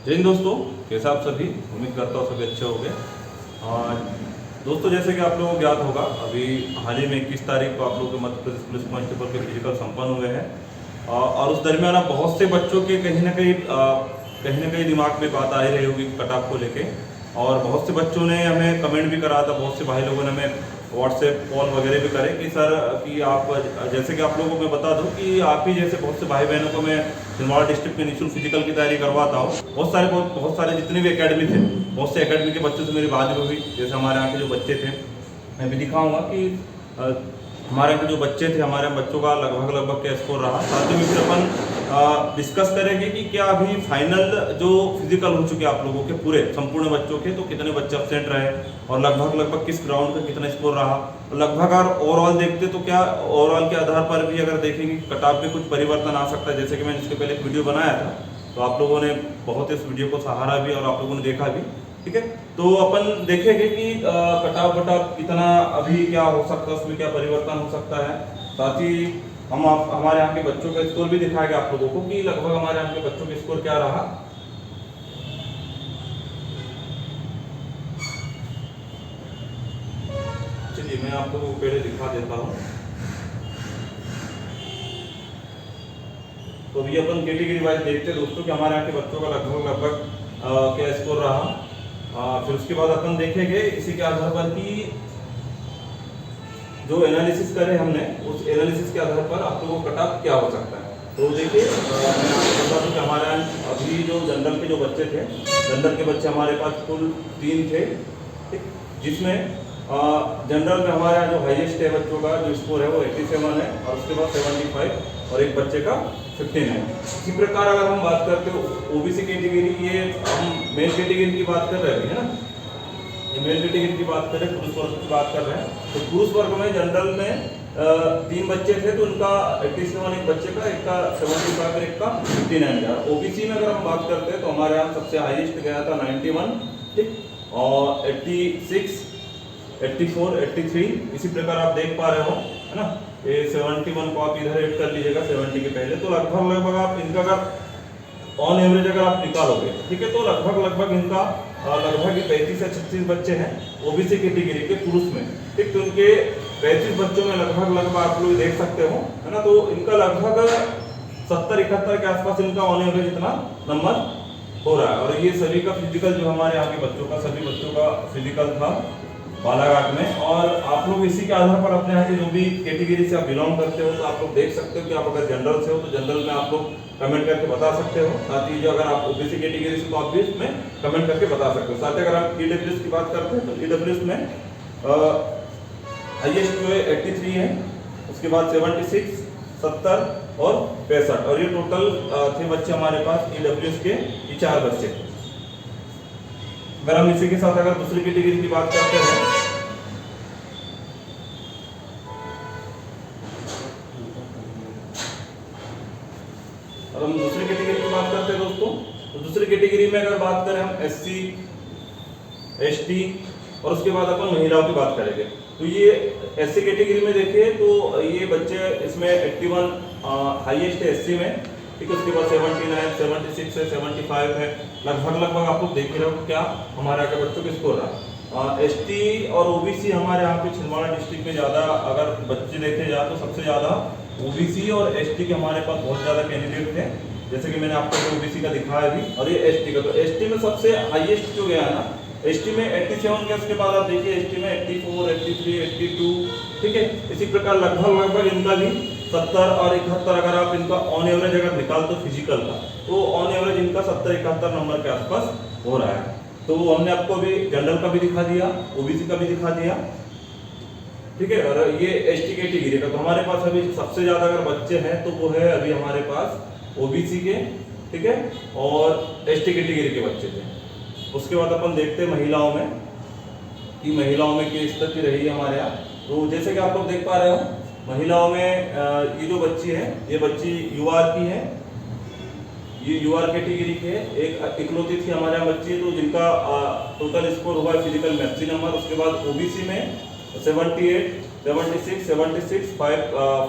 जय हिंद दोस्तों, कैसे आप सभी। उम्मीद करता हूँ सभी अच्छे होंगे। और दोस्तों, जैसे कि आप लोगों को ज्ञात होगा, अभी हाल ही में 21 तारीख को आप लोगों के मध्य प्रदेश पुलिस कांस्टेबल के फिजिकल संपन्न हुए हैं। और उस दरमियान आप बहुत से बच्चों के कहीं ना कहीं दिमाग में बात आ ही रही होगी कट ऑफ को लेके। और बहुत से बच्चों ने हमें कमेंट भी करा था, बहुत से भाई लोगों ने हमें व्हाट्सएप कॉल वगैरह भी करे कि सर कि आप, जैसे कि आप लोगों को मैं बता दूं कि आप ही जैसे बहुत से भाई बहनों को मैं छिंदवाड़ा डिस्ट्रिक्ट में निःशुल्क फिजिकल की तैयारी करवाता हूँ। बहुत सारे जितने भी एकेडमी थे, बहुत से एकेडमी के बच्चों से मेरी बात भी हुई। जैसे हमारे यहाँ के जो बच्चे थे, मैं भी दिखाऊंगा कि हमारे यहाँ के जो बच्चे थे, हमारे यहाँ बच्चों का लगभग क्या स्कोर रहा। साथ ही में फिर अपन डिस्कस करेंगे कि क्या अभी फाइनल जो फिजिकल हो चुके आप लोगों के पूरे संपूर्ण बच्चों के, तो कितने बच्चे अपसेंट रहे और लगभग किस ग्राउंड का कितना स्कोर रहा। लगभग अगर ओवरऑल देखते तो क्या ओवरऑल के आधार पर भी अगर देखेंगे कट ऑफ में कुछ परिवर्तन आ सकता है। जैसे कि मैंने इसके पहले एक वीडियो बनाया था, तो आप लोगों ने बहुत इस वीडियो को सहारा भी और आप लोगों ने देखा भी, ठीक है। तो अपन देखेंगे कि कट ऑफ कितना अभी क्या हो सकता है, उसमें क्या परिवर्तन हो सकता है। साथ ही हम हमारे यहाँ के बच्चों का स्कोर भी दिखाएगा आप लोगों को कि लगभग हमारे यहाँ के बच्चों का स्कोर क्या रहा। चलिए मैं आप लोगों को पहले दिखा देता हूँ। तो अभी अपन कैटेगरी वाइज देखते हैं दोस्तों कि हमारे यहाँ के बच्चों का लगभग क्या स्कोर रहा। फिर उसके बाद अपन देखेंगे इसी के आधार पर कि जो एनालिसिस करे हमने, उस एनालिसिस के आधार पर आप लोगों को कट ऑफ क्या हो सकता है। तो देखिए, मैं आपको बता दूं कि हमारे यहाँ अभी जो जनरल के जो बच्चे थे, जनरल के बच्चे हमारे पास कुल 3 थे, ठीक। जिसमें जनरल में हमारे यहाँ जो हाईएस्ट है बच्चों का जो स्कोर है वो 87 है, और उसके बाद 75 और एक बच्चे का 15 है। इसी प्रकार अगर हम बात करते हो ओबीसी कैटेगरी, ये हम मेल कैटेगरी की बात कर रहे हैं ना, मेल कैटेगरी की बात करें, पुरुष वर्ग की बात कर रहे हैं। तो पुरुष वर्ग में जनरल में 3 बच्चे थे, तो उनका 87 एक बच्चे का, एक का 75 एक का 59 गया। ओबीसी में अगर हम बात करते हैं तो हमारे यहाँ सबसे हाईएस्ट गया था 91, ठीक, और 86, 84, 83। इसी प्रकार आप देख पा रहे हो, है ना। ये 71 को आप इधर ऐड कर लीजिएगा 70 के पहले। तो लगभग आप इनका अगर ऑन एवरेज अगर आप निकालोगे, ठीक है, तो लगभग इनका लगभग 35 से 36 बच्चे हैं ओबीसी कैटेगरी के पुरुष में, ठीक। तो इनके 35 बच्चों में लगभग आप लोग देख सकते हो, है ना। तो इनका लगभग 70-71 के आसपास इनका ऑन एवरेज इतना नंबर हो रहा है। और ये सभी का फिजिकल जो हमारे यहाँ के बच्चों का, सभी बच्चों का फिजिकल था बालाघाट में। और आप लोग इसी के आधार पर अपने यहाँ के जो भी कैटेगरी से आप बिलोंग करते हो, तो आप लोग देख सकते हो कि आप अगर जनरल से हो तो जनरल में आप लोग कमेंट करके बता सकते हो। साथ ही जो अगर आप ओबीसी कैटेगरी से तो आप भी इसमें कमेंट करके बता सकते हो। साथ ही अगर आप ईडब्ल्यूएस की बात करते हैं तो ईडब्ल्यूएस में हाईएस्ट जो है 83 है, उसके बाद 76, 70 और 65। और ये टोटल थे बच्चे हमारे पास ईडब्ल्यूएस के, ये 4 बच्चे। अगर हम इसी के साथ अगर दूसरी कैटेगरी की बात करते हैं, और हम दूसरी कैटेगरी की बात करते हैं दोस्तों, तो दूसरी कैटेगरी में अगर बात करें हम एससी, एसटी और उसके बाद अपन महिलाओं की बात करेंगे। तो ये एससी कैटेगरी में देखिए तो ये बच्चे इसमें 81 हाईएस्ट है एससी में, ठीक है। उसके बाद 79, 76 है, 75 है। लगभग आप लोग देख रहे हो क्या हमारे यहाँ के बच्चों के स्कोर रहा। एसटी और ओबीसी हमारे यहाँ पे छिंदवाड़ा डिस्ट्रिक्ट में ज़्यादा अगर बच्चे देखे जाए तो सबसे ज़्यादा ओबीसी और एसटी के हमारे पास बहुत ज़्यादा कैंडिडेट थे। जैसे कि मैंने आपको ओबीसी का दिखाया भी, और ये एसटी का, तो एसटी में सबसे हाईएस्ट जो गया है ना, एसटी में 87 गया। उसके बाद आप देखिए एसटी में 84, 83, 82, ठीक है। इसी प्रकार लगभग इनका भी 70 और 71 अगर आप इनका ऑन एवरेज अगर निकाल तो फिजिकल का, तो ऑन एवरेज इनका 70-71 नंबर के आसपास हो रहा है। तो हमने आपको अभी जनरल का भी दिखा दिया, ओबीसी का भी दिखा दिया, ठीक है। और ये एसटी कैटेगरी का, तो हमारे पास अभी सबसे ज्यादा अगर बच्चे हैं तो वो है अभी हमारे पास ओबीसी के, ठीक है, और एसटी कैटेगरी के बच्चे थे। उसके बाद अपन देखते हैं महिलाओं में कि महिलाओं में क्या स्थिति रही है हमारे यहाँ। तो जैसे कि आप लोग देख पा रहे हो, महिलाओं में ये जो बच्ची है, ये बच्ची यूआर की है, ये यूआर कैटेगरी के एक इकलौती थी हमारे यहाँ बच्ची, तो जिनका टोटल स्कोर हुआ है फिजिकल में 80 नंबर। उसके बाद ओबीसी में 78, 76, 76,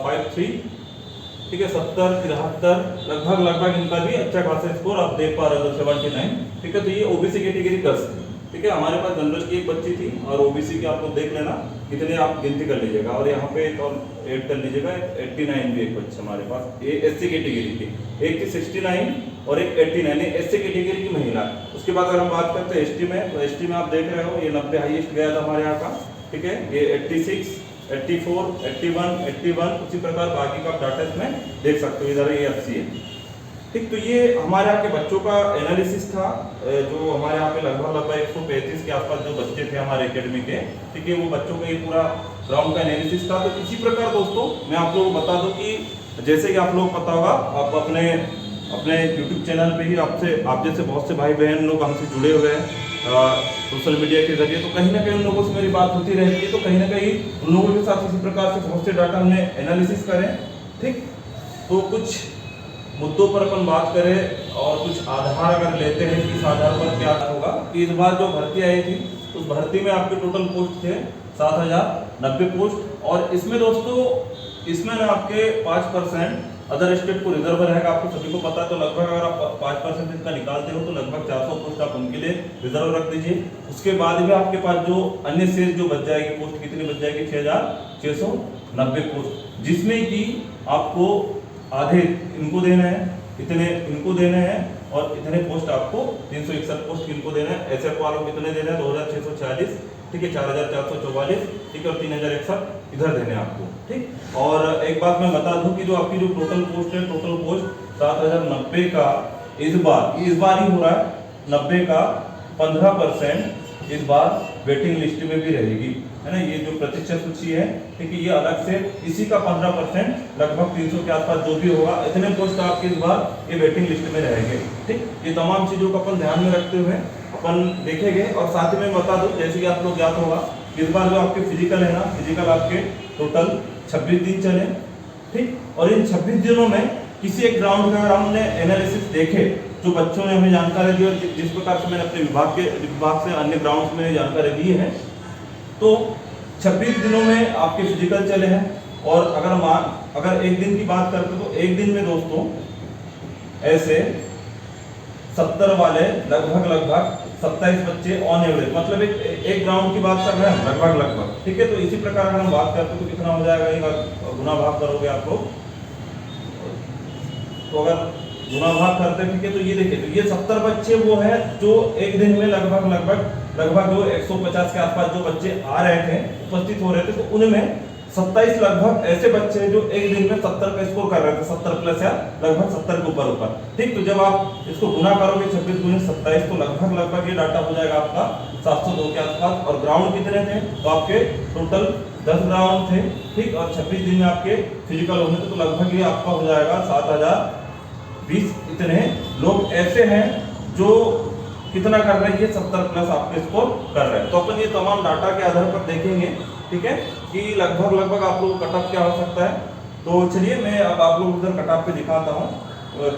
53, ठीक है 70, 73 लगभग इनका भी अच्छा खासा स्कोर आप देख पा रहे हो 79, ठीक है। तो ये ओबीसी कैटेगरी गर्ल्स थी, ठीक है। हमारे पास जनरल की एक बच्ची थी और ओबीसी की आप लोग देख लेना कितने आप गिनती कर लीजिएगा, और यहाँ पे एक और ऐड कर लीजिएगा 89 भी एक बच्चा हमारे पास ये एससी कैटेगरी की, एक थी 69 और एक 89 एससी कैटेगरी की महिला। उसके बाद अगर हम बात करते हैं एसटी में, तो एसटी में आप देख रहे हो ये 90 हाईएस्ट गया था हमारे यहाँ का, ठीक है। ये 86, 84, 81, उसी प्रकार बाकी का डाटा इसमें देख सकते हो, इधर ये एफसी है, ठीक। तो ये हमारे यहाँ के बच्चों का एनालिसिस था, जो हमारे यहाँ पे लगभग 135 के आसपास जो बच्चे थे हमारे एकेडमी के, ठीक है। वो बच्चों का ये पूरा ग्राउंड का एनालिसिस था। तो इसी प्रकार दोस्तों मैं आप लोगों को बता दूं कि जैसे कि आप लोगों को पता होगा, आप अपने YouTube चैनल पे ही आप जैसे बहुत से भाई बहन लोग हमसे जुड़े हुए हैं सोशल मीडिया के जरिए, तो कहीं ना कहीं उन लोगों से मेरी बात होती रहती है, तो कहीं ना कहीं उन लोगों के साथ इसी प्रकार से बहुत से डाटा हमने एनालिसिस करें, ठीक। तो कुछ मुद्दों पर अपन बात करें और कुछ आधार अगर लेते हैं कि इस आधार पर क्या होगा कि इस बार जो भर्ती आई थी उस भर्ती में आपके टोटल पोस्ट थे 7090 पोस्ट, और इसमें दोस्तों इसमें ना आपके 5% अदर स्टेट को रिजर्व रहेगा। आपको सभी को पता है, तो लगभग अगर आप 5% इसका निकालते हो तो लगभग 400 पोस्ट आप उनके लिए रिजर्व रख दीजिए। उसके बाद भी आपके पास जो अन्य शेष जो बच जाएगी पोस्ट कितनी बच जाएगी 6690 पोस्ट, जिसमें कि आपको आधे इनको देना है, इतने इनको देने हैं, और इतने पोस्ट आपको 361 पोस्ट किनको देना है, एसएफ वालों को कितने देना है 2640, ठीक है 4444, ठीक है, और 3061 इधर देने हैं आपको, ठीक। और एक बात मैं बता दूं कि जो आपकी जो टोटल पोस्ट है, टोटल पोस्ट 7090 का इस बार ही हो रहा है, 90 का 15% इस बार वेटिंग लिस्ट में भी रहेगी, है ना। ये जो प्रतिशत सूची है, ठीक है, ये अलग से इसी का 15% लगभग 300 के आसपास जो भी होगा, इतने पोस्ट आपके इस बार ये वेटिंग लिस्ट में रहेंगे, ठीक। ये तमाम चीजों को अपन ध्यान में रखते हुए अपन देखेंगे। और साथ ही में बता दूं, जैसे कि आप लोग याद होगा इस बार जो आपके फिजिकल है ना, फिजिकल आपके टोटल 26 दिन चले, ठीक। और इन 26 दिनों में किसी एक ग्राउंड का अगर हमने एनालिसिस देखे, जो बच्चों ने हमें जानकारी दी और जिस प्रकार से मैंने अपने विभाग से अन्य ग्राउंड्स में जानकारी दी है, तो 26 दिनों में आपके फिजिकल चले हैं। और अगर एक दिन की बात करते तो एक दिन में दोस्तों ऐसे 70 वाले लगभग 27 बच्चे ऑन एवरेज, मतलब एक ग्राउंड की बात कर रहे हैं लगभग, ठीक है। तो इसी प्रकार अगर हम बात करते तो कितना हो जाएगा, एक गुना भाग करोगे आप लोग, तो अगर गुना भाग करते हैं, ठीक है। तो ये देखिए, तो ये 70 बच्चे वो है जो एक दिन में लगभग जो 150 के आसपास जो बच्चे आ रहे थे, उपस्थित हो रहे थे, तो उनमें 27 लगभग ऐसे बच्चे हैं जो एक दिन में 70 का स्कोर कर रहे थे, 70 प्लस या लगभग 70 के ऊपर, ठीक। तो जब आप इसको गुना करोगे 26 गुने 27, तो लगभग ये डाटा हो जाएगा आपका 702 के आसपास। और ग्राउंड कितने थे, तो आपके टोटल 10 ग्राउंड थे, ठीक। और 26 दिन में आपके फिजिकल होने थे, तो लगभग ये आपका हो जाएगा 7020। इतने लोग ऐसे हैं जो कितना कर रहे हैं, ये 70 प्लस आपके स्कोर कर रहे हैं। तो अपन ये तमाम डाटा के आधार पर देखेंगे, ठीक है, कि लगभग आप लोगों को कट ऑफ क्या हो सकता है। तो चलिए मैं अब आप लोगों को उधर कट ऑफ पे दिखाता हूँ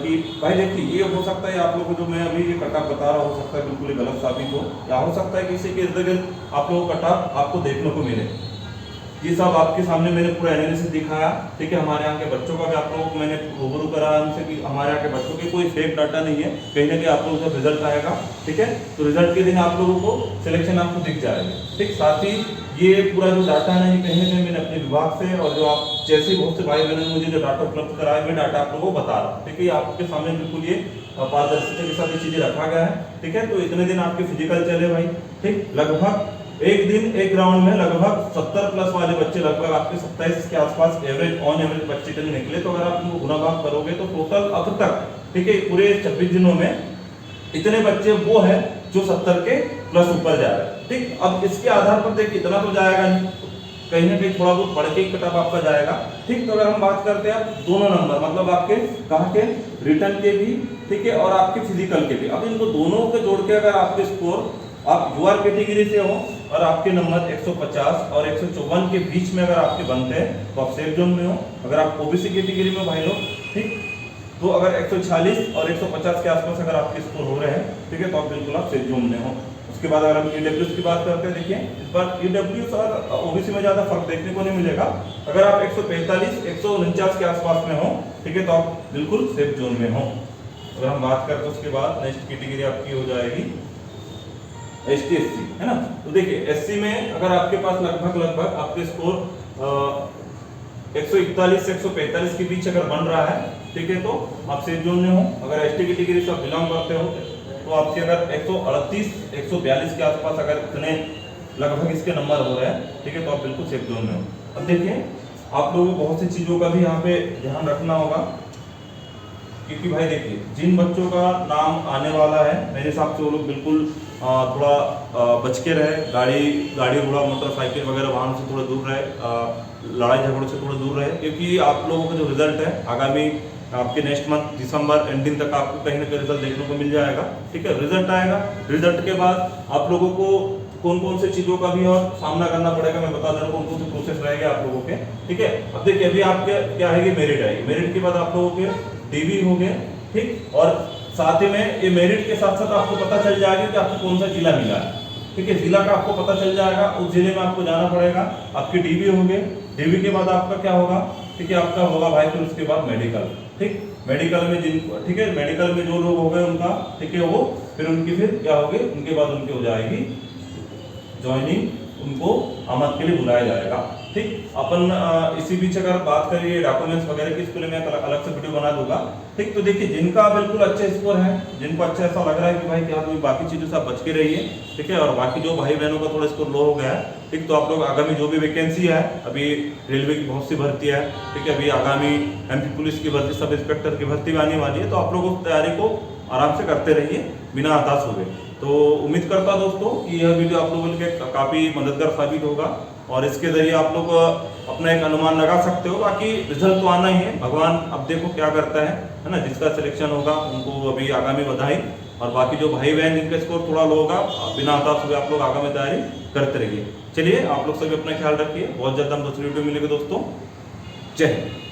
कि भाई देखिए, ये हो सकता है आप लोगों को जो मैं अभी ये कट ऑफ बता रहा, हो सकता है बिल्कुल ही गलत साबित हो, या हो सकता है किसी के इर्द गिर्द आप लोगों को कट ऑफ आपको देखने को मिले। ये सब आपके सामने मैंने पूरा एनालिसिस दिखाया, ठीक है। हमारे यहाँ के बच्चों का भी आप लोगों को मैंने रूबरू कराया उनसे कि हमारे यहाँ के बच्चों के कोई फेक डाटा नहीं है, कहीं ना कहीं आप लोगों का रिजल्ट आएगा, ठीक है। तो रिजल्ट के दिन आप लोगों को सिलेक्शन आपको दिख जाएगा, ठीक। साथ ही ये पूरा जो डाटा है ये कहीं ना कहीं मैंने अपने विभाग से, और जो आप जैसे बहुत से भाई बहनों ने मुझे जो डाटा उपलब्ध कराया, मैं डाटा आप लोगों को बता रहा हूँ, ठीक है। आपके सामने बिल्कुल ये पारदर्शिता के साथ ये चीजें रखा गया है, ठीक है। तो इतने दिन आपके फिजिकल चले भाई, ठीक। लगभग एक दिन एक ग्राउंड में लगभग 70 प्लस वाले बच्चे लगभग आपके 27 के आसपास एवरेज ऑन एवरेज बच्चे चले निकले। तो अगर आप इनको गुना भाग करोगे तो टोटल अब तक, ठीक है, पूरे 26 दिनों में इतने बच्चे वो है जो 70 के प्लस ऊपर जा रहे हैं, ठीक। अब इसके आधार पर देखिए इतना तो जाएगा नहीं, कहीं ना कहीं थोड़ा बहुत बढ़ के कट ऑफ आपका जाएगा, ठीक। तो अगर हम बात करते हैं दोनों नंबर, मतलब आपके कहाँ के, रिटर्न के भी, ठीक है, और आपके फिजिकल के भी, अब इनको दोनों के जोड़ के अगर आपके स्कोर, आप यूआर कैटेगरी से हो और आपके नंबर 150 और 154 के बीच में अगर आपके बनते हैं तो आप सेफ जोन में हो। अगर आप ओबीसी कैटेगरी में भाई लोग, ठीक, तो अगर 146 और 150 के आसपास अगर आपके स्कोर हो रहे हैं, ठीक है, तो आप बिल्कुल आप सेफ जोन में हो। उसके बाद अगर हम ईडब्ल्यूएस की बात करते हैं, देखिए इस बार ईडब्ल्यूएस और ओबीसी में ज़्यादा फर्क देखने को नहीं मिलेगा। अगर आप 145 149 के आसपास में हो, ठीक है, तो आप बिल्कुल सेफ जोन में हो। अगर हम बात करते हैं उसके बाद नेक्स्ट कैटेगरी आपकी हो जाएगी ST SC, है ना। तो देखिए SC में अगर आपके पास लगभग आपके स्कोर 141 से 145 के बीच अगर बन रहा है, ठीक है, तो आप सेफ जोन में हो। अगर ST कैटेगरी से आप बिलोंग करते हो तो आपके अगर 138 142 के आसपास अगर इतने लगभग इसके नंबर हो रहे हैं, ठीक है, तो आप बिल्कुल सेफ जोन में हो। अब देखिए आप लोगों को बहुत सी चीज़ों का भी यहाँ पे ध्यान रखना होगा, क्योंकि भाई देखिए जिन बच्चों का नाम आने वाला है, मेरे हिसाब से वो लोग बिल्कुल थोड़ा बच के रहे, गाड़ी घोड़ा मोटरसाइकिल वगैरह वाहन से थोड़ा दूर रहे, लड़ाई झगड़ों से थोड़ा दूर रहे, क्योंकि आप लोगों का जो रिजल्ट है आगामी आपके नेक्स्ट मंथ दिसंबर एंडिंग तक आपको कहीं ना कहीं रिजल्ट देखने को मिल जाएगा, ठीक है। रिजल्ट आएगा, रिजल्ट के बाद आप लोगों को कौन कौन से चीज़ों का भी और सामना करना पड़ेगा, मैं बता दे रहा हूँ कौन कौन से प्रोसेस रहेंगे आप लोगों के, ठीक है। अब देखिए अभी आपके क्या है, मेरिट आएगी, मेरिट के बाद आप लोगों के DV हो गए, ठीक, और साथ ही में ये मेरिट के साथ साथ आपको पता चल जाएगा कि आपको कौन सा जिला मिला है, ठीक है। जिला का आपको पता चल जाएगा, उस जिले में आपको जाना पड़ेगा। आपके DV हो गए, DV के बाद आपका क्या होगा, ठीक है, आपका होगा भाई फिर उसके बाद मेडिकल, ठीक। मेडिकल में ठीक है, मेडिकल में जो लोग हो गए उनका, ठीक है, वो फिर उनकी फिर क्या होगी, उनके बाद उनकी हो जाएगी ज्वाइनिंग, उनको आमद के लिए बुलाया जाएगा, ठीक। अपन इसी बीच अगर बात करिए डॉक्यूमेंट्स वगैरह की, इसके लिए मैं अलग से वीडियो बना दूंगा, ठीक। तो देखिए जिनका बिल्कुल अच्छे स्कोर है, जिनको अच्छा ऐसा लग रहा है कि भाई क्या कोई बाकी चीज़ों से आप बच के रहिए, ठीक है, और बाकी जो भाई बहनों का थोड़ा स्कोर लो हो गया है, ठीक, तो आप लोग आगामी जो भी वैकेंसी है, अभी रेलवे की बहुत सी भर्ती है, ठीक है, अभी आगामी MP पुलिस की भर्ती, सब इंस्पेक्टर की भर्ती भी आने वाली है, तो आप लोग उस तैयारी को आराम से करते रहिए बिना हताश हुए। तो उम्मीद करता हूं दोस्तों कि यह वीडियो आप लोगों के काफ़ी मददगार साबित होगा, और इसके जरिए आप लोग अपना एक अनुमान लगा सकते हो। बाकी रिजल्ट तो आना ही है, भगवान अब देखो क्या करता है ना। जिसका सिलेक्शन होगा उनको अभी आगामी बधाई, और बाकी जो भाई बहन जिनका स्कोर थोड़ा लो होगा, बिना हताश हुए आप लोग आगामी तैयारी करते रहिए। चलिए आप लोग सभी अपना ख्याल रखिए, बहुत जल्द हम दूसरी वीडियो मिलेंगे दोस्तों। जय हिंद।